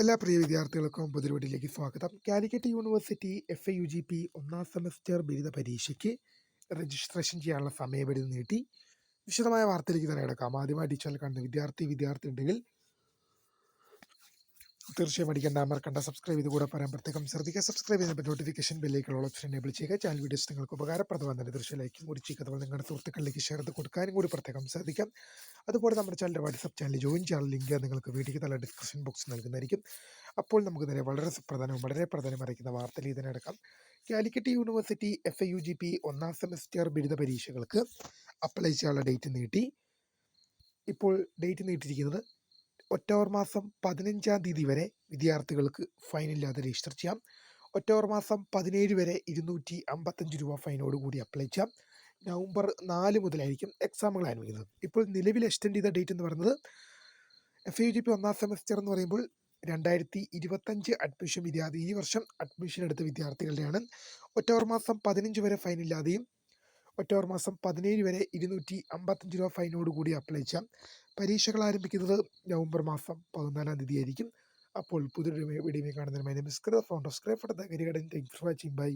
എല്ലാ പ്രിയ വിദ്യാർത്ഥികൾക്കും പുതിയ സ്വാഗതം. കാലിക്കറ്റ് യൂണിവേഴ്സിറ്റി FAUGP ഒന്നാം സെമസ്റ്റർ ബിരുദ പരീക്ഷയ്ക്ക് രജിസ്ട്രേഷൻ ചെയ്യാനുള്ള സമയപരിധി നീട്ടി. വിശദമായ വാർത്തയിലേക്ക് തന്നെ കിടക്കാം. ആദ്യമായി ചാനൽ കാണുന്ന വിദ്യാർത്ഥി ഉണ്ടെങ്കിൽ തീർച്ചയായും അടിക്കേണ്ട മറക്കണ്ട സബ്സ്ക്രൈബ് ചെയ്ത് കൂടെ പറയാൻ പ്രത്യേകം ശ്രദ്ധിക്കുക. സബ്സ്ക്രൈബ് ചെയ്യുമ്പോൾ നോട്ടിഫിക്കേഷൻ ബെല്ലേക്കുള്ള ഓപ്ഷൻ എനേബിൾ ചെയ്യുക. ചാനൽ വീഡിയോസ് നിങ്ങൾക്ക് ഉപകാരപ്രദമാണ് തന്നെ തീർച്ചയായും ലൈക്കും കൂടി ചെയ്യുക. അതുപോലെ നിങ്ങളുടെ സുഹൃത്തുക്കളിലേക്ക് ഷെയർ ചെയ്ത് കൊടുക്കാനും കൂടി പ്രത്യേകം ശ്രദ്ധിക്കാം. അതുപോലെ നമ്മുടെ ചാനലിൻ്റെ വാട്സ്ആപ്പ് ചാനൽ ജോയിൻ ചെയ്യാനുള്ള ലിങ്ക് നിങ്ങൾക്ക് വീഡിയോയ്ക്ക് നല്ല ഡിസ്ക്രിപ്ഷൻ ബോക്സ് നൽകുന്നതായിരിക്കും. അപ്പോൾ നമുക്ക് തന്നെ വളരെ പ്രധാനമറിയിക്കുന്ന വാർത്തയിൽ തന്നെ എടുക്കാം. കാലിക്കറ്റ് യൂണിവേഴ്സിറ്റി FAUGP ഒന്നാം സെമസ്റ്റർ ബിരുദ പരീക്ഷകൾക്ക് അപ്ലൈ ചെയ്യാനുള്ള ഡേറ്റ് നീട്ടി. ഇപ്പോൾ ഡേറ്റ് നീട്ടിയിരിക്കുന്നത് ഒക്ടോബർ മാസം 15-ാം തീയതി വരെ വിദ്യാർത്ഥികൾക്ക് ഫൈനില്ലാതെ രജിസ്റ്റർ ചെയ്യാം. ഒക്ടോബർ മാസം 17 വരെ 255 രൂപ ഫൈനോടുകൂടി അപ്ലൈ ചെയ്യാം. നവംബർ 4 മുതലായിരിക്കും എക്സാമുകൾ ആരംഭിക്കുന്നത്. ഇപ്പോൾ നിലവിൽ എക്സ്റ്റെൻഡ് ചെയ്ത ഡേറ്റ് എന്ന് പറയുന്നത് FAUGP ഒന്നാം സെമസ്റ്റർ എന്ന് പറയുമ്പോൾ 2025 അഡ്മിഷൻ വിദ്യാർത്ഥി ഈ വർഷം അഡ്മിഷൻ എടുത്ത വിദ്യാർത്ഥികളുടെയാണ്. ഒക്ടോബർ മാസം 15 വരെ ഫൈനില്ലാതെയും ഒക്ടോബർ മാസം 17 വരെ 255 രൂപ ഫൈനോടുകൂടി അപ്ലൈ ചെയ്യാം. പരീക്ഷകൾ ആരംഭിക്കുന്നത് നവംബർ മാസം 14-ാം തീയതി ആയിരിക്കും. അപ്പോൾ പുതിയൊരു വീഡിയോ കാണുന്നതിന് my name is founder of scribe for the career. Thank you for watching. By.